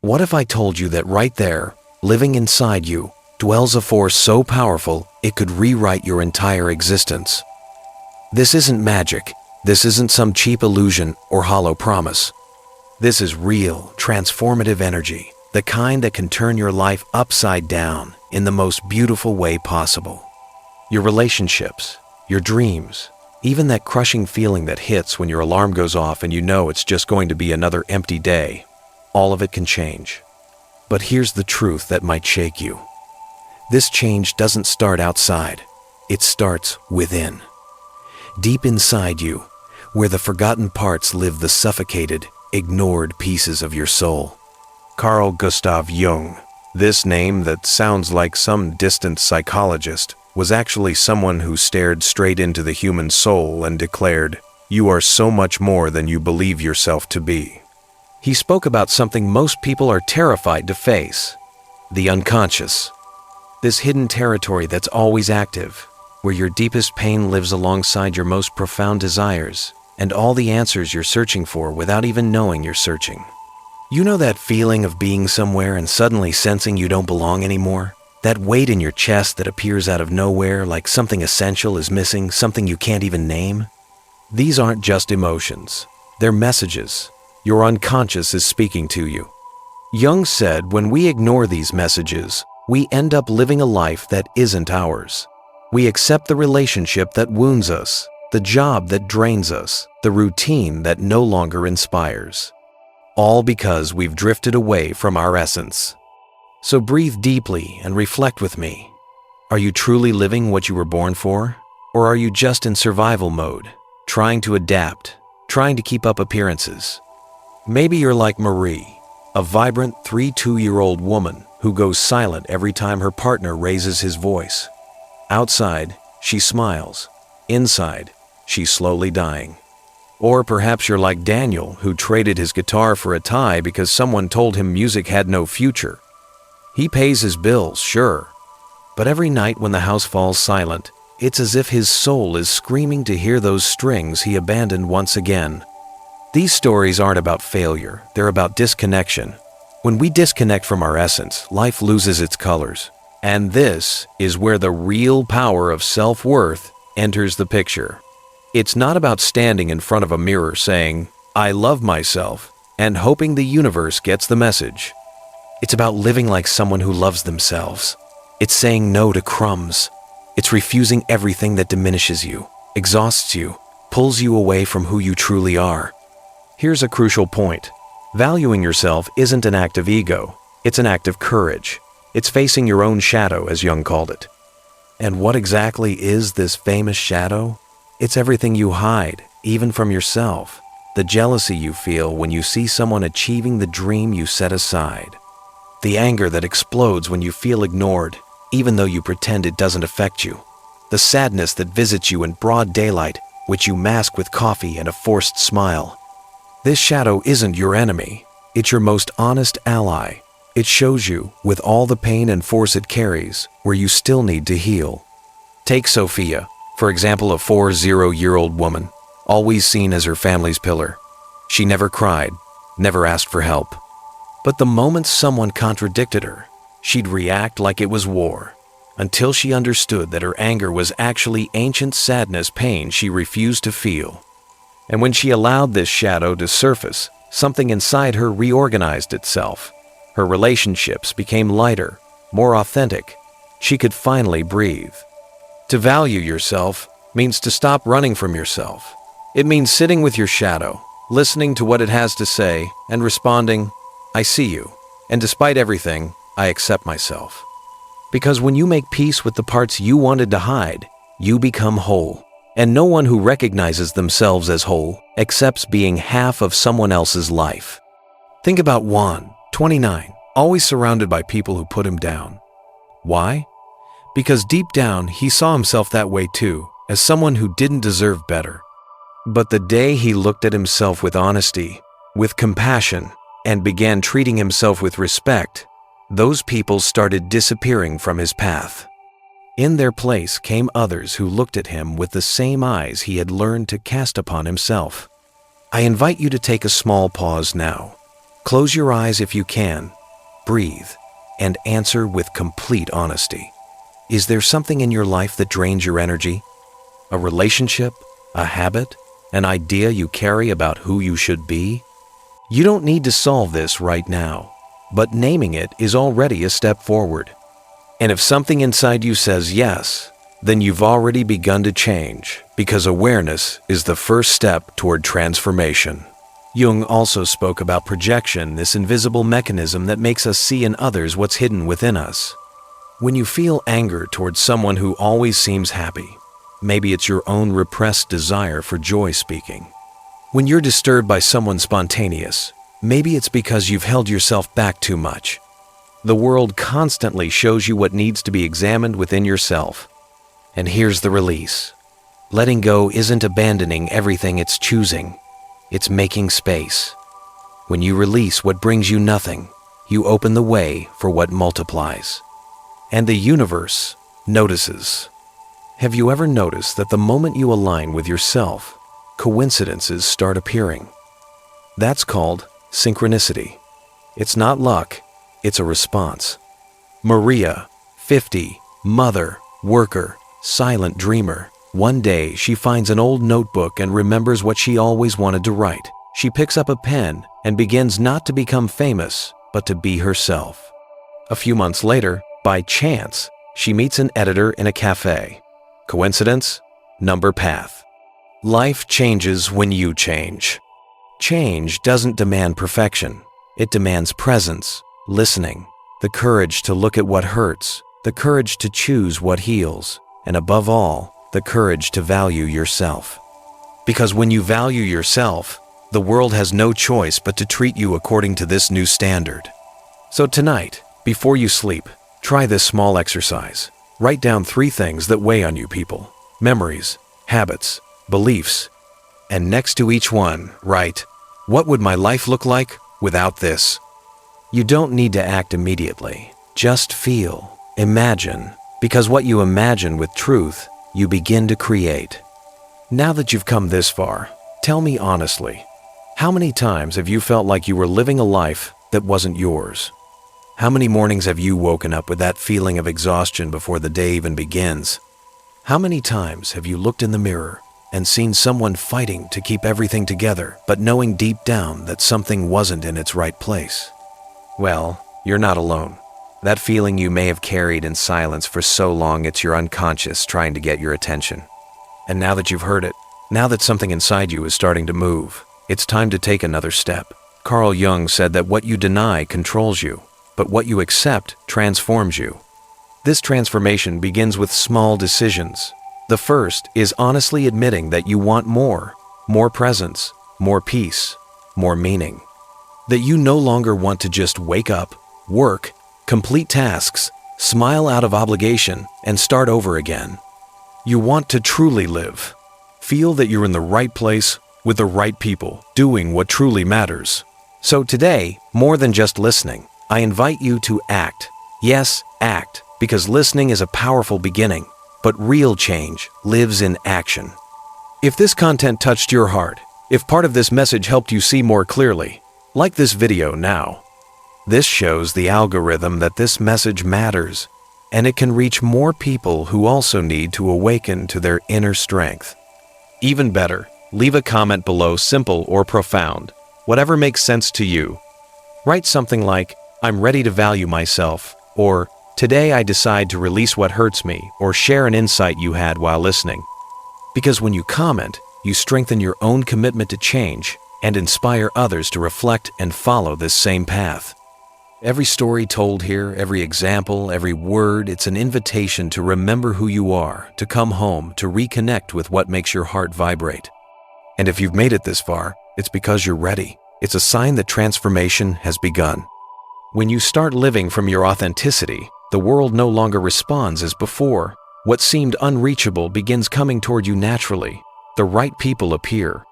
What if I told you that right there, living inside you, dwells a force so powerful it could rewrite your entire existence? This isn't magic. This isn't some cheap illusion or hollow promise. This is real, transformative energy, the kind that can turn your life upside down in the most beautiful way possible. Your relationships, your dreams, even that crushing feeling that hits when your alarm goes off and you know it's just going to be another empty day, all of it can change. But here's the truth that might shake you. This change doesn't start outside. It starts within. Deep inside you, where the forgotten parts live the suffocated, ignored pieces of your soul. Carl Gustav Jung, this name that sounds like some distant psychologist, was actually someone who stared straight into the human soul and declared, "You are so much more than you believe yourself to be." He spoke about something most people are terrified to face: the unconscious. This hidden territory that's always active, where your deepest pain lives alongside your most profound desires, and all the answers you're searching for without even knowing you're searching. You know that feeling of being somewhere and suddenly sensing you don't belong anymore? That weight in your chest that appears out of nowhere, like something essential is missing, something you can't even name? These aren't just emotions. They're messages. Your unconscious is speaking to you. Jung said when we ignore these messages, we end up living a life that isn't ours. We accept the relationship that wounds us, the job that drains us, the routine that no longer inspires. All because we've drifted away from our essence. So breathe deeply and reflect with me. Are you truly living what you were born for? Or are you just in survival mode, trying to adapt, trying to keep up appearances? Maybe you're like Marie, a vibrant 32-year-old woman who goes silent every time her partner raises his voice. Outside, she smiles. Inside, she's slowly dying. Or perhaps you're like Daniel, who traded his guitar for a tie because someone told him music had no future. He pays his bills, sure, but every night when the house falls silent, it's as if his soul is screaming to hear those strings he abandoned once again. These stories aren't about failure, they're about disconnection. When we disconnect from our essence, life loses its colors. And this is where the real power of self-worth enters the picture. It's not about standing in front of a mirror saying, "I love myself," and hoping the universe gets the message. It's about living like someone who loves themselves. It's saying no to crumbs. It's refusing everything that diminishes you, exhausts you, pulls you away from who you truly are. Here's a crucial point. Valuing yourself isn't an act of ego. It's an act of courage. It's facing your own shadow, as Jung called it. And what exactly is this famous shadow? It's everything you hide, even from yourself. The jealousy you feel when you see someone achieving the dream you set aside. The anger that explodes when you feel ignored, even though you pretend it doesn't affect you. The sadness that visits you in broad daylight, which you mask with coffee and a forced smile. This shadow isn't your enemy. It's your most honest ally. It shows you, with all the pain and force it carries, where you still need to heal. Take Sophia, for example, a 40-year-old woman, always seen as her family's pillar. She never cried, never asked for help. But the moment someone contradicted her, she'd react like it was war, until she understood that her anger was actually ancient sadness, pain she refused to feel. And when she allowed this shadow to surface, something inside her reorganized itself. Her relationships became lighter, more authentic. She could finally breathe. To value yourself means to stop running from yourself. It means sitting with your shadow, listening to what it has to say, and responding, "I see you, and despite everything, I accept myself." Because when you make peace with the parts you wanted to hide, you become whole. And no one who recognizes themselves as whole accepts being half of someone else's life. Think about Juan, 29, always surrounded by people who put him down. Why? Because deep down, he saw himself that way too, as someone who didn't deserve better. But the day he looked at himself with honesty, with compassion, and began treating himself with respect, those people started disappearing from his path. In their place came others who looked at him with the same eyes he had learned to cast upon himself. I invite you to take a small pause now. Close your eyes if you can, breathe, and answer with complete honesty. Is there something in your life that drains your energy? A relationship? A habit? An idea you carry about who you should be? You don't need to solve this right now, but naming it is already a step forward. And if something inside you says yes, then you've already begun to change, because awareness is the first step toward transformation. Jung also spoke about projection, this invisible mechanism that makes us see in others what's hidden within us. When you feel anger towards someone who always seems happy, maybe it's your own repressed desire for joy speaking. When you're disturbed by someone spontaneous, maybe it's because you've held yourself back too much. The world constantly shows you what needs to be examined within yourself. And here's the release. Letting go isn't abandoning everything, it's choosing. It's making space. When you release what brings you nothing, you open the way for what multiplies. And the universe notices. Have you ever noticed that the moment you align with yourself, coincidences start appearing? That's called synchronicity. It's not luck, it's a response. Maria, 50, mother, worker, silent dreamer. One day, she finds an old notebook and remembers what she always wanted to write. She picks up a pen and begins not to become famous, but to be herself. A few months later, by chance, she meets an editor in a cafe. Coincidence? Number path. Life changes when you change. Change doesn't demand perfection. It demands presence, listening, the courage to look at what hurts, the courage to choose what heals, and above all, the courage to value yourself. Because when you value yourself, the world has no choice but to treat you according to this new standard. So tonight, before you sleep, try this small exercise. Write down 3 things that weigh on you, people. Memories, habits, beliefs. And next to each one, write, what would my life look like without this? You don't need to act immediately. Just feel, imagine, because what you imagine with truth, you begin to create. Now that you've come this far, tell me honestly, how many times have you felt like you were living a life that wasn't yours? How many mornings have you woken up with that feeling of exhaustion before the day even begins? How many times have you looked in the mirror and seen someone fighting to keep everything together, but knowing deep down that something wasn't in its right place? Well, you're not alone. That feeling you may have carried in silence for so long it's your unconscious trying to get your attention. And now that you've heard it, now that something inside you is starting to move, it's time to take another step. Carl Jung said that what you deny controls you, but what you accept transforms you. This transformation begins with small decisions. The first is honestly admitting that you want more presence, more peace, more meaning. That you no longer want to just wake up, work, complete tasks, smile out of obligation, and start over again. You want to truly live. Feel that you're in the right place with the right people, doing what truly matters. So today, more than just listening, I invite you to act. Yes, act, because listening is a powerful beginning, but real change lives in action. If this content touched your heart, if part of this message helped you see more clearly, like this video now. This shows the algorithm that this message matters, and it can reach more people who also need to awaken to their inner strength. Even better, leave a comment below, simple or profound, whatever makes sense to you. Write something like, I'm ready to value myself, or today I decide to release what hurts me, or share an insight you had while listening. Because when you comment, you strengthen your own commitment to change and inspire others to reflect and follow this same path. Every story told here, every example, every word, it's an invitation to remember who you are, to come home, to reconnect with what makes your heart vibrate. And if you've made it this far, it's because you're ready. It's a sign that transformation has begun. When you start living from your authenticity, the world no longer responds as before. What seemed unreachable begins coming toward you naturally. The right people appear.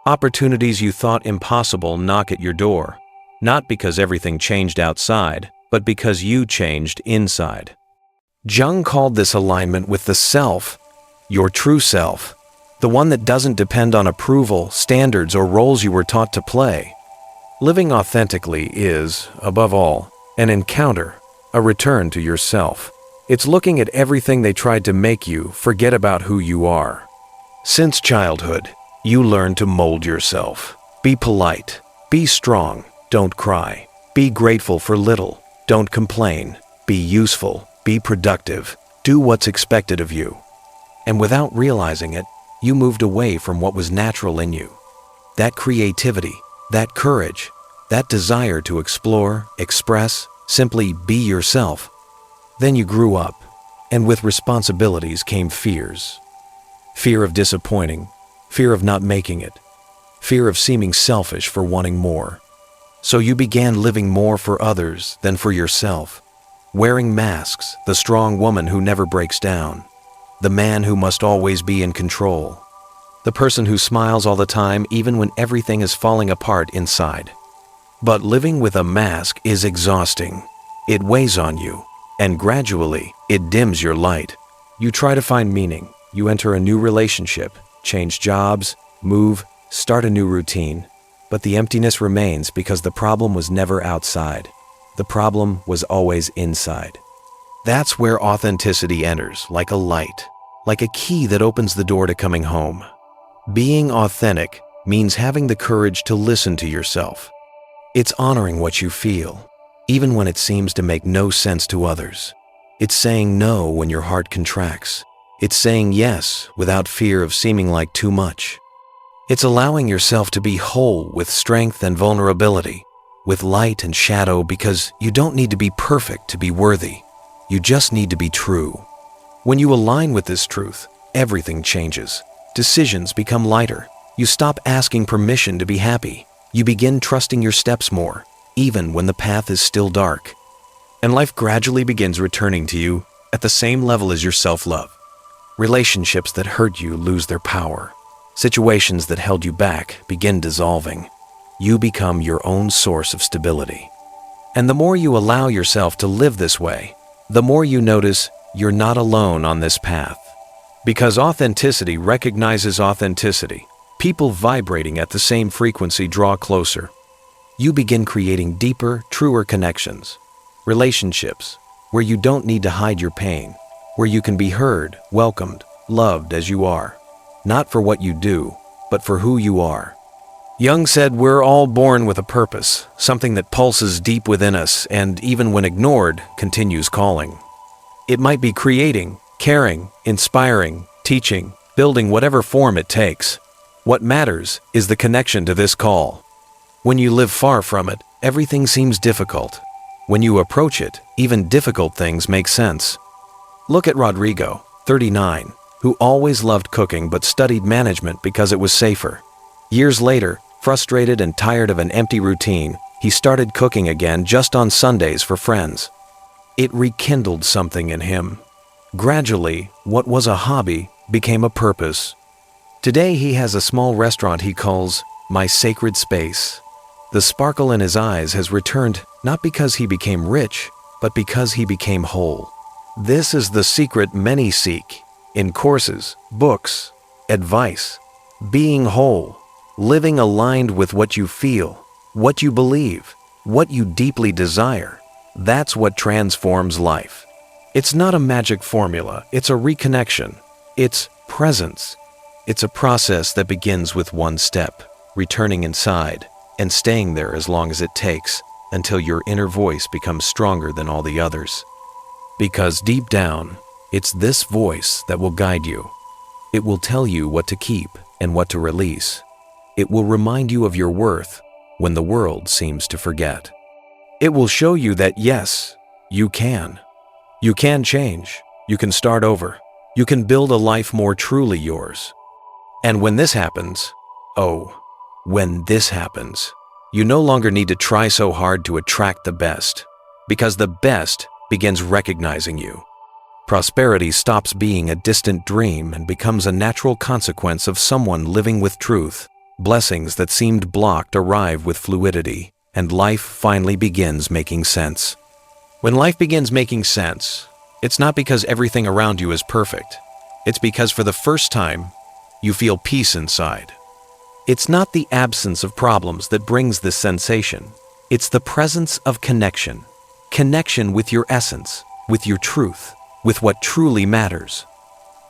Opportunities you thought impossible knock at your door. Not because everything changed outside, but because you changed inside. Jung called this alignment with the self, your true self, the one that doesn't depend on approval, standards, or roles you were taught to play. Living authentically is, above all, an encounter, a return to yourself. It's looking at everything they tried to make you forget about who you are. Since childhood, you learn to mold yourself. Be polite. Be strong. Don't cry. Be grateful for little. Don't complain. Be useful. Be productive. Do what's expected of you. And without realizing it, you moved away from what was natural in you. That creativity, that courage, that desire to explore, express, simply be yourself. Then you grew up, and with responsibilities came fears. Fear of disappointing, fear of not making it, fear of seeming selfish for wanting more. So you began living more for others than for yourself, wearing masks, the strong woman who never breaks down, the man who must always be in control, the person who smiles all the time even when everything is falling apart inside. But living with a mask is exhausting. It weighs on you, and gradually, it dims your light. You try to find meaning. You enter a new relationship, change jobs, move, start a new routine. But the emptiness remains because the problem was never outside. The problem was always inside. That's where authenticity enters, like a light, like a key that opens the door to coming home. Being authentic means having the courage to listen to yourself. It's honoring what you feel, even when it seems to make no sense to others. It's saying no when your heart contracts. It's saying yes without fear of seeming like too much. It's allowing yourself to be whole with strength and vulnerability, with light and shadow, because you don't need to be perfect to be worthy. You just need to be true. When you align with this truth, everything changes. Decisions become lighter. You stop asking permission to be happy. You begin trusting your steps more, even when the path is still dark. And life gradually begins returning to you at the same level as your self-love. Relationships that hurt you lose their power. Situations that held you back begin dissolving. You become your own source of stability. And the more you allow yourself to live this way, the more you notice you're not alone on this path. Because authenticity recognizes authenticity. People vibrating at the same frequency draw closer. You begin creating deeper, truer connections. Relationships where you don't need to hide your pain, where you can be heard, welcomed, loved as you are. Not for what you do, but for who you are. Jung said we're all born with a purpose, something that pulses deep within us and, even when ignored, continues calling. It might be creating, caring, inspiring, teaching, building, whatever form it takes. What matters is the connection to this call. When you live far from it, everything seems difficult. When you approach it, even difficult things make sense. Look at Rodrigo, 39, who always loved cooking but studied management because it was safer. Years later, frustrated and tired of an empty routine, he started cooking again just on Sundays for friends. It rekindled something in him. Gradually, what was a hobby became a purpose. Today he has a small restaurant he calls My Sacred Space. The sparkle in his eyes has returned not because he became rich, but because he became whole. This is the secret many seek in courses, books, advice. Being whole, living aligned with what you feel, what you believe, what you deeply desire. That's what transforms life. It's not a magic formula, it's a reconnection. It's presence. It's a process that begins with one step, returning inside and staying there as long as it takes until your inner voice becomes stronger than all the others. Because deep down, it's this voice that will guide you. It will tell you what to keep and what to release. It will remind you of your worth when the world seems to forget. It will show you that yes, you can. You can change. You can start over. You can build a life more truly yours. And when this happens, when this happens, you no longer need to try so hard to attract the best, because the best begins recognizing you. Prosperity stops being a distant dream and becomes a natural consequence of someone living with truth. Blessings that seemed blocked arrive with fluidity, and life finally begins making sense. When life begins making sense, it's not because everything around you is perfect. It's because for the first time, you feel peace inside. It's not the absence of problems that brings this sensation. It's the presence of connection. Connection with your essence, with your truth, with what truly matters.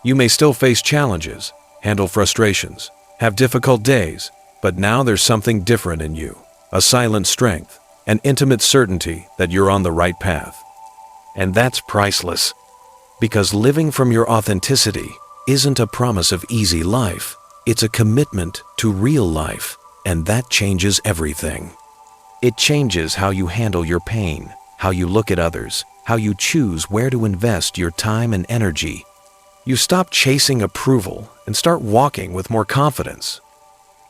You may still face challenges, handle frustrations, have difficult days, but now there's something different in you. A silent strength, an intimate certainty that you're on the right path. And that's priceless. Because living from your authenticity isn't a promise of easy life. It's a commitment to real life, and that changes everything. It changes how you handle your pain, how you look at others, how you choose where to invest your time and energy. You stop chasing approval and start walking with more confidence.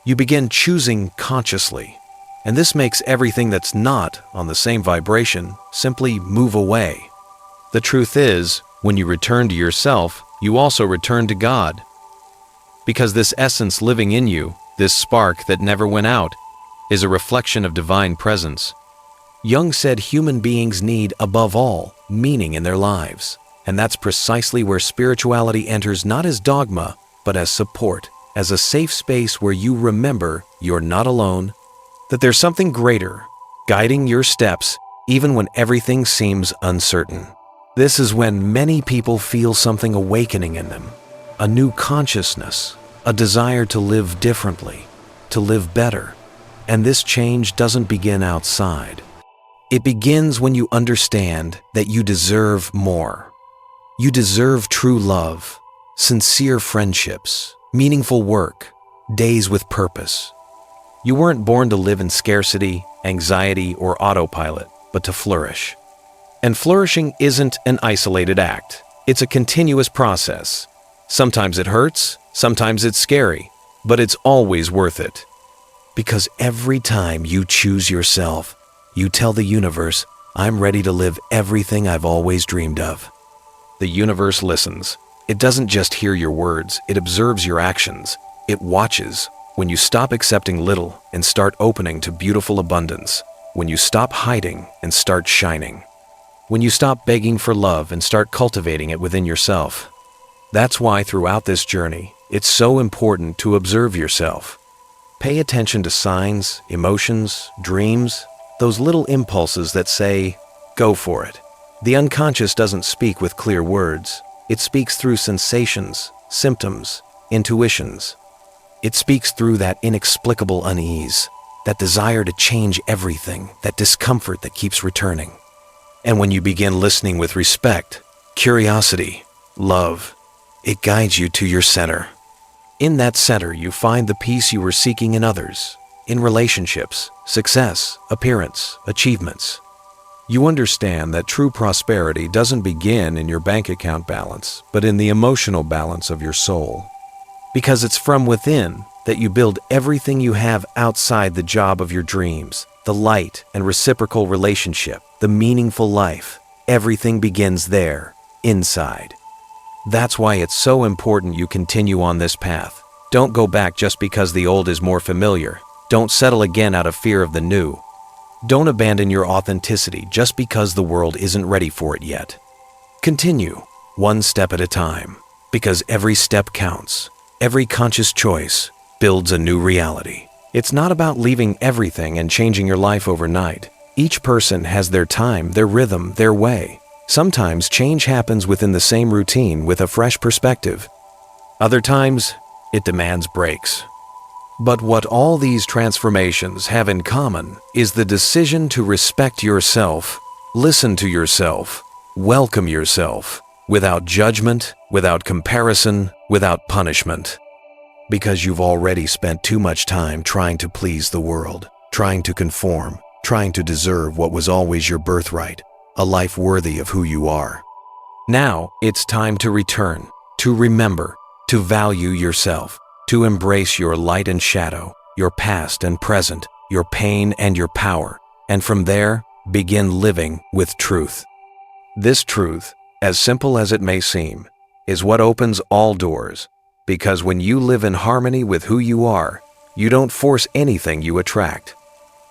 You begin choosing consciously, and this makes everything that's not on the same vibration simply move away. The truth is, when you return to yourself, you also return to God. Because this essence living in you, this spark that never went out, is a reflection of divine presence. Jung said human beings need, above all, meaning in their lives. And that's precisely where spirituality enters, not as dogma, but as support, as a safe space where you remember you're not alone, that there's something greater, guiding your steps even when everything seems uncertain. This is when many people feel something awakening in them, a new consciousness, a desire to live differently, to live better. And this change doesn't begin outside. It begins when you understand that you deserve more. You deserve true love, sincere friendships, meaningful work, days with purpose. You weren't born to live in scarcity, anxiety, or autopilot, but to flourish. And flourishing isn't an isolated act. It's a continuous process. Sometimes it hurts, sometimes it's scary, but it's always worth it. Because every time you choose yourself, you tell the universe, I'm ready to live everything I've always dreamed of. The universe listens. It doesn't just hear your words, it observes your actions. It watches when you stop accepting little and start opening to beautiful abundance. When you stop hiding and start shining. When you stop begging for love and start cultivating it within yourself. That's why throughout this journey, it's so important to observe yourself. Pay attention to signs, emotions, dreams, those little impulses that say, go for it. The unconscious doesn't speak with clear words. It speaks through sensations, symptoms, intuitions. It speaks through that inexplicable unease, that desire to change everything, that discomfort that keeps returning. And when you begin listening with respect, curiosity, love, it guides you to your center. In that center, you find the peace you were seeking in others, in relationships, success, appearance, achievements. You understand that true prosperity doesn't begin in your bank account balance, but in the emotional balance of your soul. Because it's from within that you build everything you have outside the job of your dreams, the light and reciprocal relationship, the meaningful life. Everything begins there, inside. That's why it's so important you continue on this path. Don't go back just because the old is more familiar. Don't settle again out of fear of the new. Don't abandon your authenticity just because the world isn't ready for it yet. Continue, one step at a time, because every step counts. Every conscious choice builds a new reality. It's not about leaving everything and changing your life overnight. Each person has their time, their rhythm, their way. Sometimes change happens within the same routine with a fresh perspective. Other times, it demands breaks. But what all these transformations have in common is the decision to respect yourself, listen to yourself, welcome yourself, without judgment, without comparison, without punishment. Because you've already spent too much time trying to please the world, trying to conform, trying to deserve what was always your birthright, a life worthy of who you are. Now it's time to return, to remember, to value yourself, to embrace your light and shadow, your past and present, your pain and your power, and from there, begin living with truth. This truth, as simple as it may seem, is what opens all doors, because when you live in harmony with who you are, you don't force anything you attract.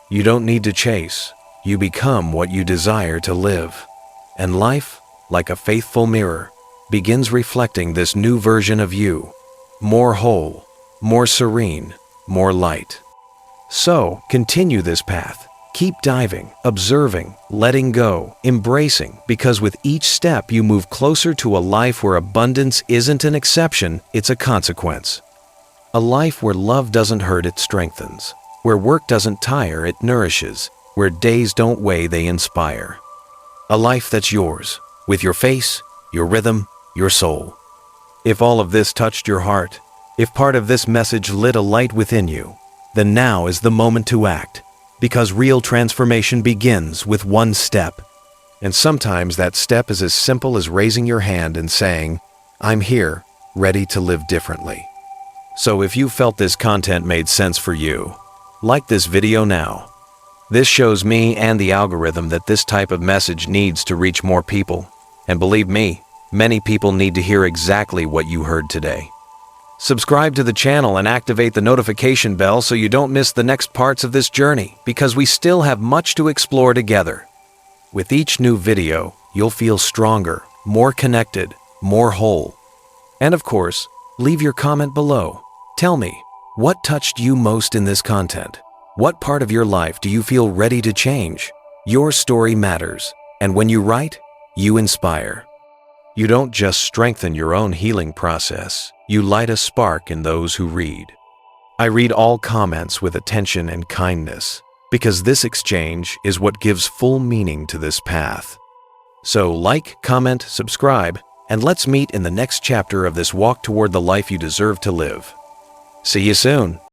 You don't need to chase. You become what you desire to live. And life, like a faithful mirror, begins reflecting this new version of you, more whole, more serene, more light. So, continue this path. Keep diving, observing, letting go, embracing, because with each step you move closer to a life where abundance isn't an exception, it's a consequence. A life where love doesn't hurt, it strengthens. Where work doesn't tire, it nourishes. Where days don't weigh, they inspire. A life that's yours, with your face, your rhythm, your soul. If all of this touched your heart, if part of this message lit a light within you, then now is the moment to act, because real transformation begins with one step. And sometimes that step is as simple as raising your hand and saying, "I'm here, ready to live differently." So if you felt this content made sense for you, like this video now. This shows me and the algorithm that this type of message needs to reach more people. And believe me, many people need to hear exactly what you heard today. Subscribe to the channel and activate the notification bell so you don't miss the next parts of this journey, because we still have much to explore together. With each new video, you'll feel stronger, more connected, more whole. And of course, leave your comment below. Tell me, what touched you most in this content? What part of your life do you feel ready to change? Your story matters, and when you write, you inspire. You don't just strengthen your own healing process, you light a spark in those who read. I read all comments with attention and kindness, because this exchange is what gives full meaning to this path. So like, comment, subscribe, and let's meet in the next chapter of this walk toward the life you deserve to live. See you soon.